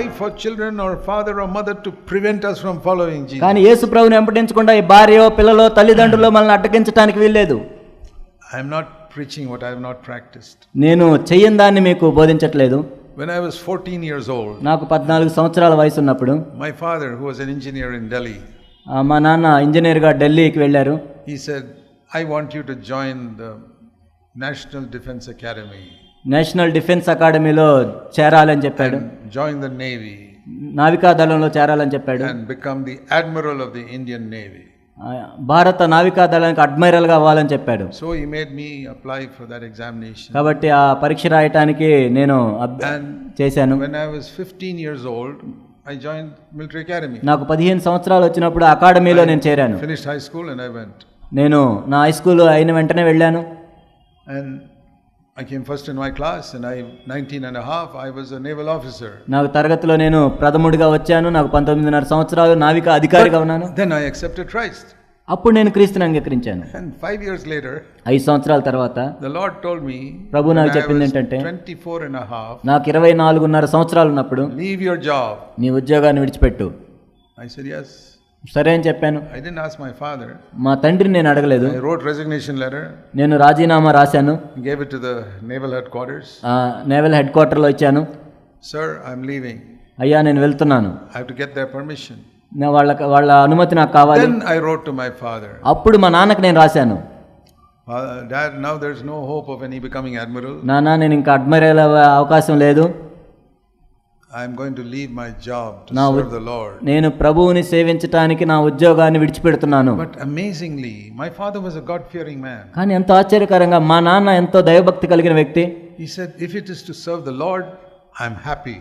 wife or children or father or mother to prevent us from following Jesus. కానీ యేసు ప్రభువుని వెంబడించకుండా ఈ భార్యో పిల్లలో తల్లిదండ్రులు మనల్ని అడ్డగించడానికి వీల్లేదు. I am not preaching what I have not practiced. నేను చెయ్యని దాన్ని మీకు బోధించట్లేదు. When I was 14 years old, నాకు 14 సంవత్సరాల వయసు ఉన్నప్పుడు my father, who was an engineer in Delhi, మా నాన్న ఇంజనీర్గా ఢిల్లీకి వెళ్ళారు. he said, I want you to join the National Defense Academy. National defence అకాడమీలో చేరాలని చెప్పాడు. And join the Navy. నావికా దళంలో చేరాలని చెప్పాడు. And become the admiral of the Indian Navy. భారత నావికా దళానికి అడ్మైరల్గా అవ్వాలని చెప్పాడు. So he made me apply for that examination. కాబట్టి ఆ పరీక్ష రాయటానికి నేను చేశాను. When I was 15 years old, I joined military academy. నాకు 15 సంవత్సరాలు వచ్చినప్పుడు అకాడమీలో నేను చేరాను. Finished high school and I went. నేను నా హై స్కూల్ అయిన వెంటనే వెళ్ళాను. And I came first in my class and 19 and a half I was a naval officer. నాకు తరగతిలో నేను ప్రథముడిగా వచ్చాను. నాకు 19.5 సంవత్సరాలు నావికా అధికారిగా ఉన్నాను. Then I accepted Christ. అప్పుడు నేను క్రీస్తుని అంగీకరించాను. And 5 years later, 5 సంవత్సరాల తర్వాత the Lord told me, ప్రభు నాకు చెప్పింది ఏంటంటే 24 and a half, నాకు 24.5 సంవత్సరాలు ఉన్నప్పుడు leave your job. నీ ఉద్యోగాన్ని విడిచిపెట్టు. I said yes. సరే అని చెప్పాను. I didn't ask my father. మా తండ్రిని నేను అడగలేదు. I wrote resignation letter. నేను రాజీనామా రాశాను. Gave it to the naval headquarters. Naval head క్వార్టర్లో ఇచ్చాను. Sir, I'm leaving. అయ్యా నేను వెళ్తున్నాను. I have to get their permission. వాళ్ళ అనుమతి నాకు కావాలి. Then I wrote to my father. అప్పుడు మా నాన్నకి నేను రాశాను. Dad, now there's no hope of any becoming admiral. నాన్న నేను ఇంకా అడ్మైరల్ అవకాశం లేదు. I am going to leave my job to serve the Lord. నేను ప్రభువుని సేవించడానికి నా ఉద్యోగాన్ని విడిచిపెడుతున్నాను. But amazingly, my father was a God-fearing man. కానీ ఎంతో ఆశ్చర్యకరంగా మా నాన్న ఎంతో దైవభక్తి కలిగిన వ్యక్తి. He said, if it is to serve the Lord, I am happy.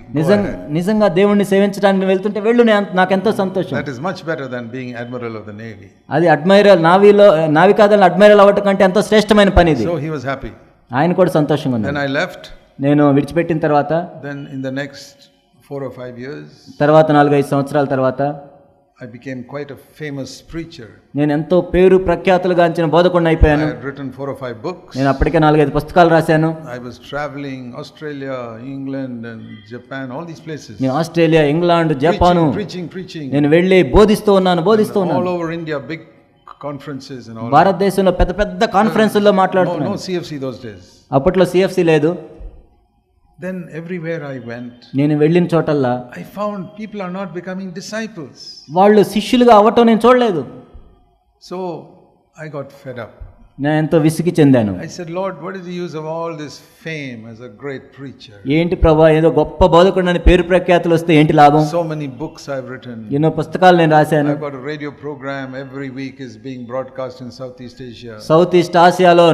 నిజంగా దేవుణ్ణి సేవించడానికి వెళ్తుంటే వెళ్ళు, నాకు ఎంతో సంతోషం. That is much better than being admiral of the navy. అది అడ్మైరల్ నావికాదళం అడ్మైరల్ అవ్వటం కంటే ఎంతో శ్రేష్టమైన పని ఇది. So he was happy. ఆయన కూడా సంతోషంగా ఉన్నాడు. Then I left. నేను విడిచిపెట్టిన తర్వాత Then in the next 4 or 5 years, తర్వాత 4-5 సంవత్సరాల తర్వాత I became quite a famous preacher. నేను ఎంతో పేరు ప్రఖ్యాతులుగాంచిన బోధకుడిని అయిపోయాను. I had written 4 or 5 books. నేను అప్పటికే 4-5 పుస్తకాలు రాశాను. I was traveling Australia, England and Japan, all these places. నేను ఆస్ట్రేలియా, ఇంగ్లాండ్, జపాన్ preaching. నేను వెళ్ళి బోధిస్తూ ఉన్నాను. All over India, big conferences and all. భారతదేశంలో పెద్ద కాన్ఫరెన్స్ల్లో మాట్లాడుతున్నాను. No CFC those days. అప్పట్లో CFC లేదు. Then everywhere I went, నేను వెళ్ళిన చోటల్లా I found people are not becoming disciples. వాళ్ళు శిష్యులుగా అవ్వటం నేను చూడలేదు. So I got fed up. నేను ఎంతో విసిగి చెందాను. I said, Lord, what is the use of all this fame as a great preacher? ఏంటి ప్రభువా, ఏదో గొప్ప బోధకుడని పేరు ప్రఖ్యాతులు వస్తే ఏంటి లాభం? So many books I've written. ఎన్నో పుస్తకాలు నేను రాశాను. I've got a radio program every week is being broadcast in Southeast Asia. South east ఆసియాలో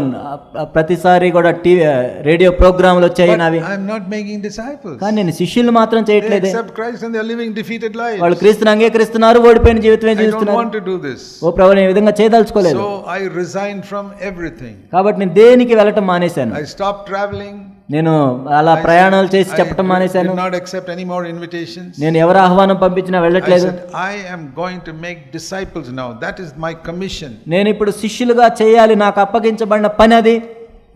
ప్రతిసారి కూడా టీవీ రేడియో ప్రోగ్రాములు వచ్చాయి నావి. I'm not making disciples. కానీ నేను శిష్యులు మాత్రం చేయట్లేదు. They accept Christ and they are living defeated lives. వాళ్ళు క్రీస్తుని అంగీకరిస్తున్నారు, ఓడిపోయిన జీవితమే జీవిస్తున్నారు. I don't want to do this. ఓ ప్రభువా, నేను ఈ విధంగా చేయదలుచుకోలేదు. So I resigned from everything. కాబట్టి నేను దేనికి వెళ్ళటం మానేశాను. I stopped traveling. నేను అలా ప్రయాణాలు చేసి చెప్పటం మానేశాను. I did not accept any more invitations. నేను ఎవరు ఆహ్వానం పంపించినా వెళ్ళట్లేదు. I am going to make disciples now. That is my commission. నేను ఇప్పుడు శిష్యులుగా చేయాలి, నాకు అప్పగించబడిన పని అది.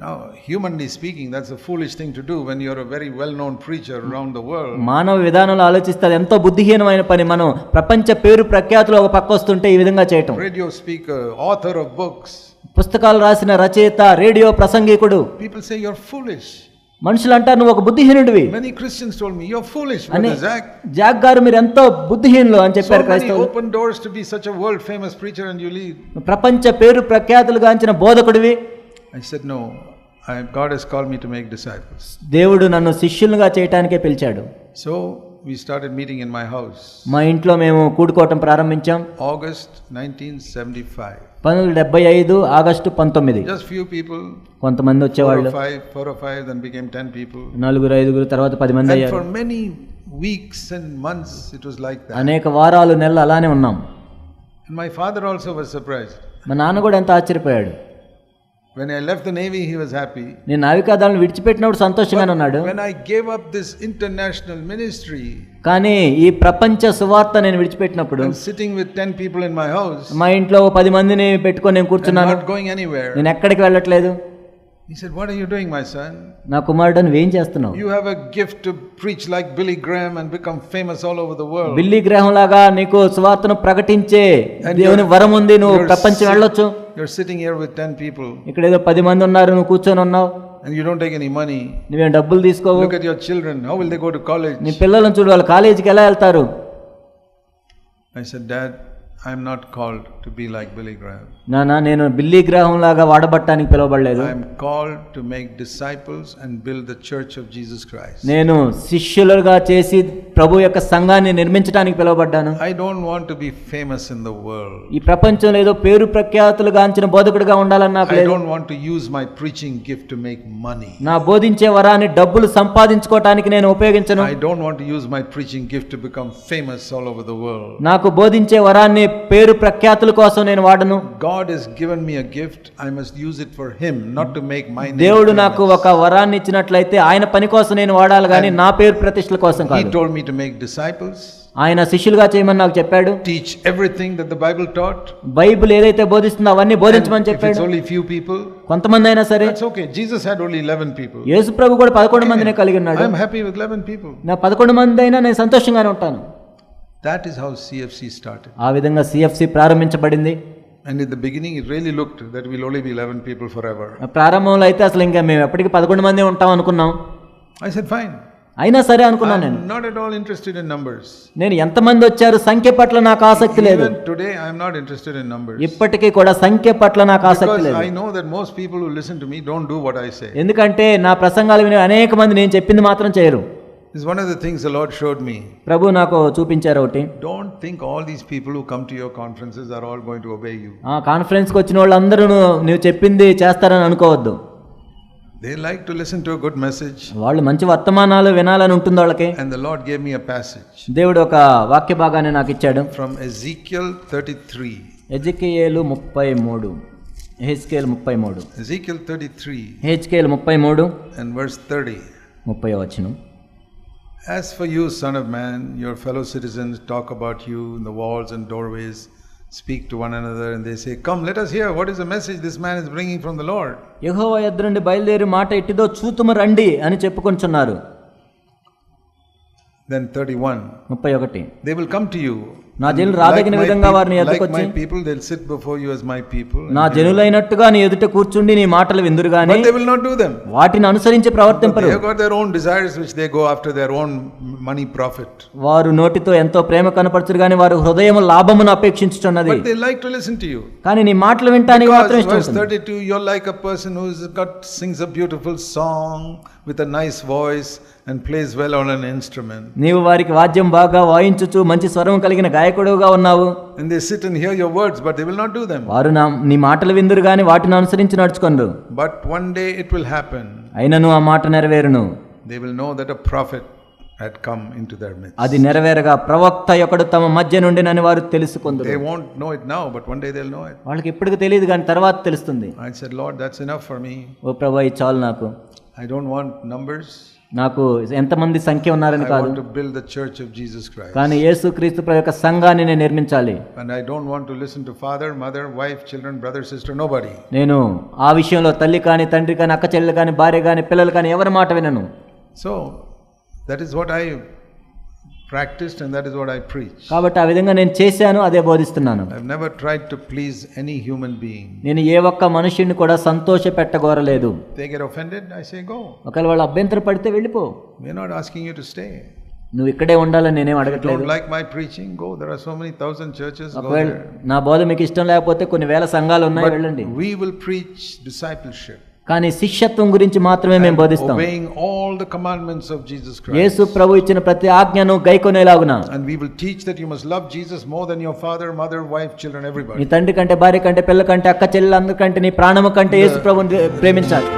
Now, humanly speaking, that's a foolish thing to do when you're a very well-known preacher around the world. మానవ విధానంలో ఆలోచిస్తే అది ఎంతో బుద్ధిహీనమైన పని. మనం ప్రపంచ పేరు ప్రఖ్యాతులు ఒక పక్క వస్తుంటే ఈ విధంగా చేయటం. Radio speaker, author of books, పుస్తకాలు రాసిన రచయిత, radio ప్రసంగికుడు. people say you're foolish. మనుషులు అంటారు నువ్వు ఒక బుద్ధిహీనుడివి. Many Christians told me you're foolish, brother Zach. Jack గారు మీరు ఎంతో బుద్ధిహీనులు అని చెప్పారు క్రైస్తవులు. Open doors to be such a world famous preacher and you leave. ప్రపంచ పేరు ప్రఖ్యాతులుగాంచిన బోధకుడివి. I said no. God has called me to make disciples. దేవుడు నన్ను శిష్యులుగా చేయటానికే పిలిచాడు. So we started meeting in my house. మా ఇంట్లో మేము కూడుకోవటం ప్రారంభించాం. August 1975. 1975 August 19. Just few people. కొంతమంది వచ్చేవాళ్ళు. 4 or 5 then became 10 people. 4-5 తర్వాత 10 మంది అయ్యారు. For many weeks and months it was like that. అనేక వారాలు నెలలు అలానే ఉన్నాం. And my father also was surprised. మా నాన్న కూడా ఎంత ఆశ్చర్యపోయాడు. When I left the navy he was happy. నేను నావికాదళం విడిచిపెట్టినప్పుడు సంతోషంగానే ఉన్నాడు. When I gave up this international ministry, కానీ ఈ ప్రపంచ సువార్త నేను విడిచిపెట్టినప్పుడు, I'm sitting with 10 people in my house, మా ఇంట్లో 10 మందిని పెట్టుకొని నేను కూర్చున్నాను. not going anywhere. నేను ఎక్కడికి వెళ్ళట్లేదు. He said, "What are you doing, my son? నా కుమారుడు నువ్వేం చేస్తున్నావు? You have a gift to preach like Billy Graham and become famous all over the world." Billy Graham లాగా నీకు సువార్తను ప్రకటించే దేవుని వరం ఉంది, నువ్వు ప్రపంచం వెళ్ళొచ్చు. You're sitting here with 10 people. ఇక్కడ ఏదో 10 మంది ఉన్నారు, నువ్వు కూర్చొని ఉన్నావు. And you don't take any money. నువ్వేం డబ్బులు తీసుకోవు. Look at your children. How will they go to college? నీ పిల్లలను చూడు, వాళ్ళు కాలేజీకి ఎలా వెళ్తారు? I said, "Dad, I am not called to be like Billy Graham. నానా, నేను బిల్లీ గ్రహం లాగా వాడబట్టానికి పిలువబడలేదు. I am called to make disciples and build the church of Jesus Christ." నేను శిష్యులుగా చేసి ప్రభు యొక్క సంఘాన్ని నిర్మించడానికి పిలువబడ్డాను. I don't want to be famous in the world. ఈ ప్రపంచంలో ఏదో పేరు ప్రఖ్యాతులు గాంచిన బోధకుడిగా ఉండాలని నాకు I లేదు. don't want to use my preaching gift to make money. నా బోధించే వరాన్ని డబ్బులు సంపాదించుకోవడానికి నేను ఉపయోగించను. I don't want to use my preaching gift to become famous all over the world. నాకు బోధించే వరాన్ని పేరు ప్రఖ్యాతుల కోసం నేను వాడను. God has given me a gift. I must use it for him, not to make my name. దేవుడు నాకు ఒక వరాన్ని ఇచ్చినట్లయితే ఆయన పని కోసం నేను వాడాలి కానీ నా పేరు ప్రతిష్టల కోసం He కాదు. told me to make disciples. ఆయన శిష్యులుగా చేయమని నాకు చెప్పాడు. Teach everything that the Bible taught. Bible ఏదైతే బోధిస్తుందో అవన్నీ బోధించమని If it's చెప్పాడు. only few people, కొంతమంది అయినా సరే. that's okay. Jesus had only 11 people. యేసు ప్రభు కూడా 11 మందినే కలిగి ఉన్నాడు. I'm happy with 11 people. నా 11 మంది అయినా నేను సంతోషంగానే ఉంటాను. That is how CFC started. ఆ విధంగా CFC ప్రారంభించబడింది. And in the beginning it really looked that we'll only be 11 people forever. ప్రారంభంలో అయితే అసలు ఇంకా మేము ఎప్పటికీ 11 మంది ఉంటాం అనుకున్నాం. I said fine. అయినా సరే అనుకున్నాను నేను. I'm not at all interested in numbers. నేను ఎంతమంది వచ్చారు సంఖ్య పట్ల నాకు ఆసక్తి లేదు. Even today I am not interested in numbers. ఇప్పటికీ కూడా సంఖ్య పట్ల నాకు ఆసక్తి Because లేదు. I know that most people who listen to me don't do what I say. ఎందుకంటే నా ప్రసంగాలు వినే అనేక మంది నేను చెప్పింది మాత్రం చేయరు. This is one of the things the Lord showed me. ప్రభు నాకు చూపించారు ఒకటి. Don't think all these people who come to your conferences are all going to obey you. ఆ కాన్ఫరెన్స్కి వచ్చిన వాళ్ళందరూ నువ్వు చెప్పింది చేస్తారని అనుకోవద్దు. They like to listen to a good message. వాళ్ళు మంచి వర్తమానాలు వినాలని ఉంటుంది వాళ్ళకి. And the Lord gave me a passage. దేవుడు ఒక వాక్య భాగాన్ని నాకు ఇచ్చాడు. From Ezekiel 33. ఎజెకియేలు 33. Ezekiel 33. Ezekiel 33. Ezekiel 33 and verse 30. 30వ వచనం. As for you, son of man, your fellow citizens talk about you in the walls and doorways, speak to one another, and they say, "Come, let us hear what is the message this man is bringing from the Lord." యెహోవా యొద్ద నుండి బయలుదేరి మాట ఎట్టిదో చూతుము రండి అని చెప్పుకొంచున్నారు. Then 31. 31. They will come to you. నా జనులు రాదగిన విధంగా వారిని ఎదుటకు వచ్చి, like my people, they'll sit before you as my people. నా జనులైనట్టుగా నీ ఎదుట కూర్చుండి నీ మాటలు విందురు గాని But they will not do them. వాటిని అనుసరించి ప్రవర్తింపరు. They have got their own desires which they go after their own money profit. వారు నోటితో ఎంతో ప్రేమ కనపరచురు గాని వారు హృదయము లాభమును అపేక్షించుచున్నది. But they like to listen to you. కానీ నీ మాటలు వినటానికి మాత్రం Because verse ఇష్టం. 32, you're like a person who's sings a beautiful song with a nice voice and plays well on an instrument. నీవు వారికి వాద్యం బాగా వాయించుచు మంచి స్వరం కలిగిన గాయకుడుగా ఉన్నావు. And they sit and hear your words, but they will not do them. వారు నీ మాటలు విందురు గాని వాటిని అనుసరించి నడుచుకొనరు. But one day it will happen. అయినను ఆ మాట నెరవేరును. They will know that a prophet had come into their midst. అది నెరవేరగా ప్రవక్త ఒకడు తమ మధ్య నుండినని వారు తెలుసుకొందురు. They won't know it now, but one day they'll know it. వాళ్ళకి ఇప్పటికి తెలియదు కానీ తర్వాత తెలుస్తుంది. I said, Lord, that's enough for me. ఓ ప్రభువా ఇది చాలు నాకు. I don't want numbers. నాకు ఎంతమంది సంఖ్య ఉన్నారని I కాదు, want to build the church of Jesus Christ. కానీ యేసుక్రీస్తు ప్రభు యొక్క సంఘాన్ని నేను నిర్మించాలి. And I don't want to listen to father, mother, wife, children, brother, sister, nobody. నేను ఆ విషయంలో తల్లి కానీ తండ్రి కానీ అక్క చెల్లెలు కానీ భార్య కానీ పిల్లలు కానీ ఎవరి మాట వినను. So that is what I practiced and that is what I preach. కాబట్టి ఆ విధంగా నేను చేశాను, అదే బోధిస్తున్నాను. I've never tried to please any human being. నేను ఏ ఒక్క మనుష్యుడిని కూడా సంతోష పెట్టగోరలేదు. They get offended, I say go. ఒకవేళ వాళ్ళు అభ్యంతర పడితే వెళ్ళిపో. We're not asking you to stay. నువ్వు ఇక్కడే ఉండాలని నేనేం If you అడగట్లేదు. don't like my preaching, go. There are so many thousand churches. Go ఒకవేళ there. నా బోధ మీకు ఇష్టం లేకపోతే కొన్ని వేల సంఘాలు ఉన్నాయి, వెళ్ళండి. But we will preach discipleship. కానీ శిష్యత్వం గురించి మాత్రమే మేము బోధిస్తాం. Obeying all the commandments of Jesus Christ. యేసు ప్రభు ఇచ్చిన ప్రతి ఆజ్ఞను గైకొనేలాగున. And we will teach that you must love Jesus more than your father, mother, wife, children, నీ everybody. తండ్రి కంటే భార్య కంటే పిల్ల కంటే అక్క చెల్లెలు అందరికంటే నీ ప్రాణము కంటే యేసు ప్రభుని ప్రేమించాలి.